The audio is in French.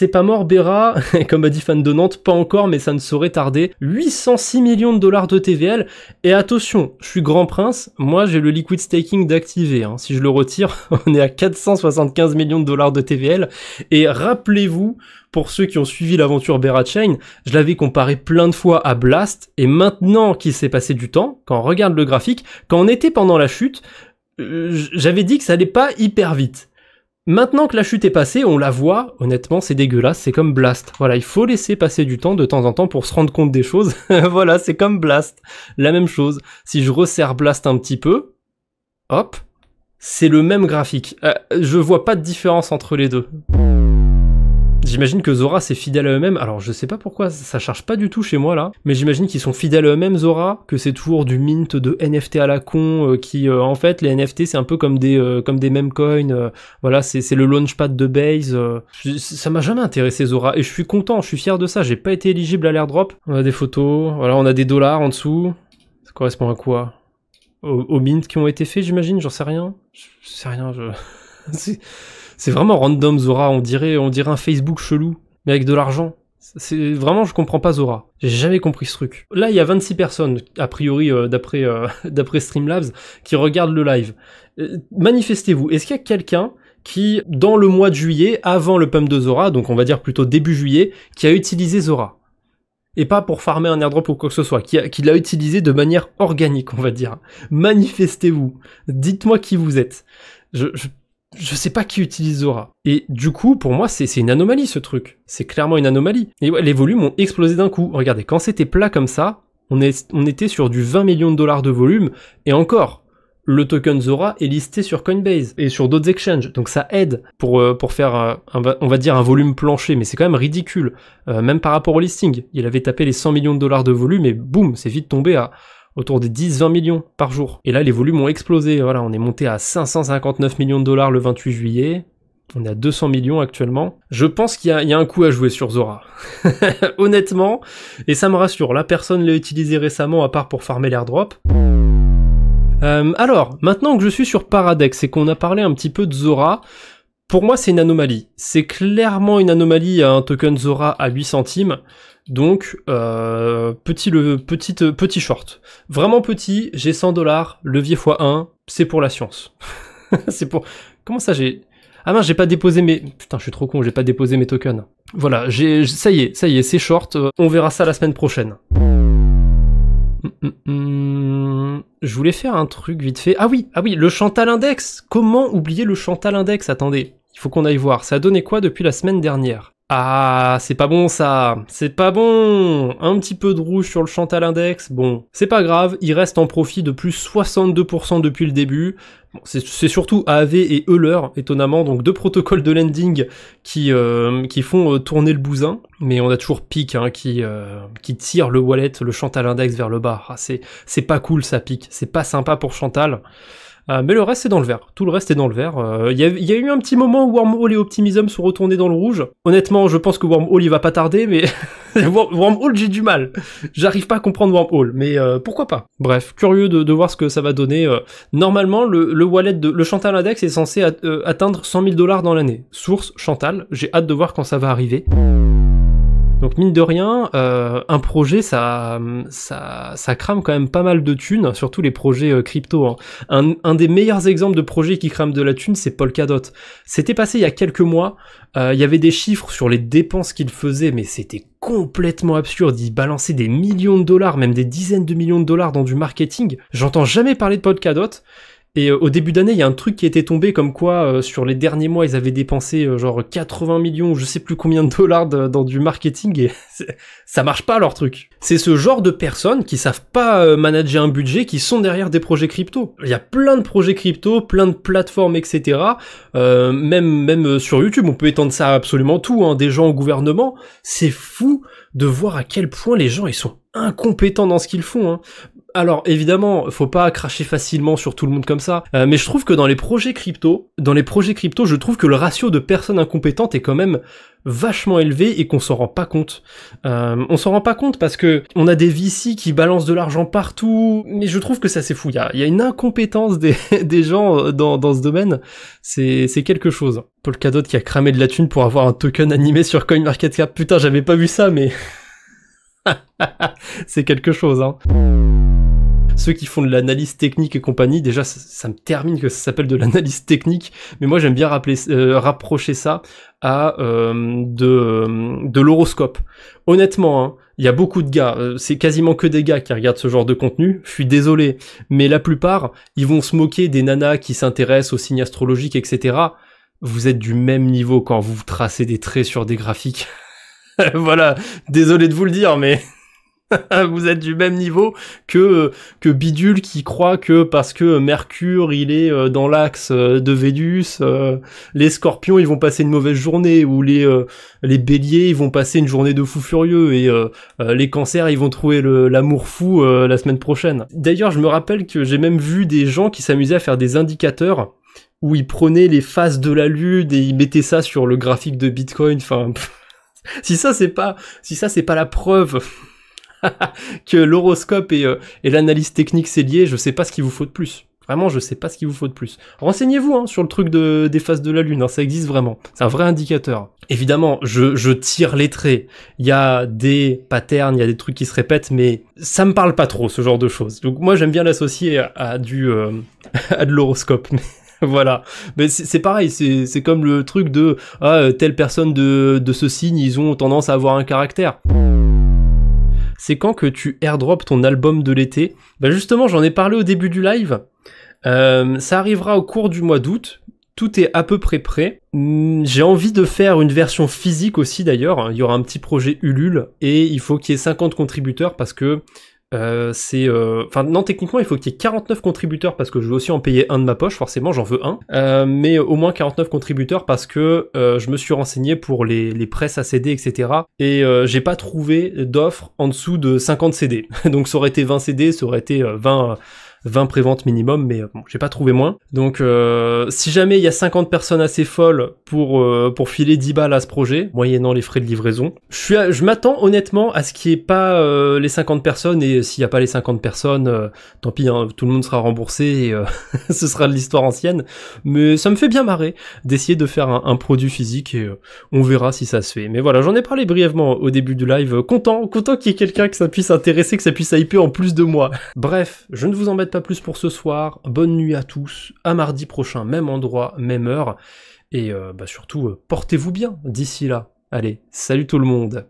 C'est pas mort, Bera, comme a dit fan de Nantes, pas encore, mais ça ne saurait tarder. 806 millions de dollars de TVL, et attention, je suis grand prince, moi j'ai le liquid staking d'activer, hein. Si je le retire, on est à 475 millions de dollars de TVL, et rappelez-vous, pour ceux qui ont suivi l'aventure Bera Chain, je l'avais comparé plein de fois à Blast, et maintenant qu'il s'est passé du temps, quand on regarde le graphique, quand on était pendant la chute, j'avais dit que ça allait pas hyper vite. Maintenant que la chute est passée, on la voit, honnêtement c'est dégueulasse, c'est comme Blast. Voilà, il faut laisser passer du temps de temps en temps pour se rendre compte des choses. Voilà, c'est comme Blast, la même chose. Si je resserre Blast un petit peu, hop, c'est le même graphique. Je vois pas de différence entre les deux. J'imagine que Zora c'est fidèle à eux-mêmes, alors je sais pas pourquoi ça charge pas du tout chez moi là, mais j'imagine qu'ils sont fidèles à eux-mêmes Zora, que c'est toujours du mint de NFT à la con, en fait les NFT c'est un peu comme des meme coins, voilà c'est le launchpad de Base, ça m'a jamais intéressé Zora, et je suis content, je suis fier de ça, j'ai pas été éligible à l'airdrop, on a des photos, voilà on a des dollars en dessous, ça correspond à quoi? Aux mint qui ont été faits j'imagine, j'en sais rien, c'est vraiment random Zora, on dirait un Facebook chelou, mais avec de l'argent. C'est vraiment, je comprends pas Zora. J'ai jamais compris ce truc. Là, il y a 26 personnes, a priori, d'après Streamlabs, qui regardent le live. Manifestez-vous. Est-ce qu'il y a quelqu'un qui, dans le mois de juillet, avant le pump de Zora, donc on va dire plutôt début juillet, qui a utilisé Zora? Et pas pour farmer un airdrop ou quoi que ce soit, qui l'a utilisé de manière organique, on va dire. Manifestez-vous. Dites-moi qui vous êtes. Je sais pas qui utilise Zora. Et du coup, pour moi, c'est une anomalie, ce truc. C'est clairement une anomalie. Et ouais, les volumes ont explosé d'un coup. Regardez, quand c'était plat comme ça, on était sur du 20 millions de dollars de volume, et encore, le token Zora est listé sur Coinbase et sur d'autres exchanges, donc ça aide pour faire, on va dire, un volume plancher, mais c'est quand même ridicule, même par rapport au listing. Il avait tapé les 100 millions de dollars de volume, et boum, c'est vite tombé à autour des 10-20 millions par jour. Et là, les volumes ont explosé. Voilà, on est monté à 559 millions de dollars le 28 juillet. On est à 200 millions actuellement. Je pense qu'il y a un coup à jouer sur Zora. Honnêtement. Et ça me rassure. Là, personne l'a utilisé récemment à part pour farmer l'airdrop. Alors, maintenant que je suis sur Paradex et qu'on a parlé un petit peu de Zora, pour moi, c'est une anomalie. C'est clairement une anomalie à un token Zora à 8 centimes. Donc, petit short. Vraiment petit, j'ai 100 $, levier x1, c'est pour la science. C'est pour... Comment ça, Ah mince, j'ai pas déposé mes... Putain, je suis trop con, j'ai pas déposé mes tokens. Voilà, ça y est, c'est short, on verra ça la semaine prochaine. Je voulais faire un truc vite fait. Ah oui, le Chantal Index. Comment oublier le Chantal Index? Attendez, il faut qu'on aille voir. Ça a donné quoi depuis la semaine dernière? Ah, c'est pas bon ça, c'est pas bon. Un petit peu de rouge sur le Chantal Index, bon, c'est pas grave, il reste en profit de plus 62% depuis le début. Bon, c'est surtout AAV et Euler, étonnamment, donc deux protocoles de lending qui font tourner le bousin, mais on a toujours Pique qui tire le wallet, le Chantal Index vers le bas. Ah, c'est pas cool ça, Pique, c'est pas sympa pour Chantal. Mais le reste c'est dans le vert, tout le reste est dans le vert. Il y a eu un petit moment où Wormhole et Optimism sont retournés dans le rouge. Honnêtement, je pense que Wormhole il va pas tarder, mais Wormhole j'ai du mal. J'arrive pas à comprendre Wormhole, mais pourquoi pas. Bref, curieux de voir ce que ça va donner. Normalement, le wallet le Chantal Index est censé atteindre 100 000 $ dans l'année. Source Chantal, j'ai hâte de voir quand ça va arriver. Donc mine de rien, un projet ça crame quand même pas mal de thunes, surtout les projets crypto. Un des meilleurs exemples de projets qui crament de la thune, c'est Polkadot. C'était passé il y a quelques mois, il y avait des chiffres sur les dépenses qu'il faisait, mais c'était complètement absurde. Il balançait des millions de dollars, même des dizaines de millions de dollars dans du marketing. J'entends jamais parler de Polkadot. Et au début d'année, il y a un truc qui était tombé comme quoi, sur les derniers mois, ils avaient dépensé genre 80 millions, je sais plus combien de dollars dans du marketing, et ça marche pas leur truc. C'est ce genre de personnes qui savent pas manager un budget, qui sont derrière des projets crypto. Il y a plein de projets crypto, plein de plateformes, etc. Même sur YouTube, on peut étendre ça à absolument tout, des gens au gouvernement. C'est fou de voir à quel point les gens, ils sont incompétents dans ce qu'ils font. Alors évidemment, faut pas cracher facilement sur tout le monde comme ça, mais je trouve que dans les projets crypto, je trouve que le ratio de personnes incompétentes est quand même vachement élevé et qu'on s'en rend pas compte. On s'en rend pas compte parce que on a des VC qui balancent de l'argent partout, mais je trouve que ça c'est fou. Il y a une incompétence des gens dans ce domaine, c'est quelque chose. Polkadot qui a cramé de la thune pour avoir un token animé sur CoinMarketCap. Putain, j'avais pas vu ça, mais c'est quelque chose, hein. Ceux qui font de l'analyse technique et compagnie, déjà ça me termine que ça s'appelle de l'analyse technique, mais moi j'aime bien rapprocher ça à de l'horoscope. Honnêtement, hein, il y a beaucoup de gars, c'est quasiment que des gars qui regardent ce genre de contenu, je suis désolé, mais la plupart, ils vont se moquer des nanas qui s'intéressent aux signes astrologiques, etc. Vous êtes du même niveau quand vous tracez des traits sur des graphiques. Voilà, désolé de vous le dire, mais... vous êtes du même niveau que Bidule qui croit que parce que Mercure il est dans l'axe de Vénus, les Scorpions ils vont passer une mauvaise journée, ou les Béliers ils vont passer une journée de fou furieux, et les Cancers ils vont trouver l'amour fou la semaine prochaine. D'ailleurs je me rappelle que j'ai même vu des gens qui s'amusaient à faire des indicateurs où ils prenaient les phases de la lune et ils mettaient ça sur le graphique de Bitcoin. Enfin, si ça c'est pas la preuve que l'horoscope et l'analyse technique c'est lié, je sais pas ce qu'il vous faut de plus. Vraiment, je sais pas ce qu'il vous faut de plus. Renseignez-vous hein, sur le truc des phases de la lune, hein, ça existe vraiment. C'est un vrai indicateur. Évidemment, je tire les traits. Il y a des patterns, il y a des trucs qui se répètent, mais ça me parle pas trop, ce genre de choses. Donc moi, j'aime bien l'associer à de l'horoscope. Voilà, mais c'est pareil, c'est comme le truc de telle personne de ce signe, ils ont tendance à avoir un caractère. C'est quand que tu airdrop ton album de l'été. Bah justement, j'en ai parlé au début du live. Ça arrivera au cours du mois d'août. Tout est à peu près prêt. J'ai envie de faire une version physique aussi d'ailleurs. Il y aura un petit projet Ulule et il faut qu'il y ait 50 contributeurs parce que non, techniquement il faut qu'il y ait 49 contributeurs parce que je veux aussi en payer un de ma poche, forcément j'en veux un, mais au moins 49 contributeurs parce que je me suis renseigné pour les presses à CD, etc. et j'ai pas trouvé d'offre en dessous de 50 CD. Donc ça aurait été 20 CD, ça aurait été 20 préventes minimum, mais bon, j'ai pas trouvé moins. Donc si jamais il y a 50 personnes assez folles pour filer 10 balles à ce projet, moyennant les frais de livraison, je m'attends honnêtement à ce qu'il n'y ait pas les 50 personnes, et s'il n'y a pas les 50 personnes, tant pis, hein, tout le monde sera remboursé et ce sera de l'histoire ancienne. Mais ça me fait bien marrer d'essayer de faire un produit physique et on verra si ça se fait. Mais voilà, j'en ai parlé brièvement au début du live, content qu'il y ait quelqu'un que ça puisse intéresser, que ça puisse hyper en plus de moi. Bref, je ne vous embête pas plus pour ce soir, bonne nuit à tous, à mardi prochain, même endroit, même heure, et surtout, portez-vous bien d'ici là. Allez, salut tout le monde.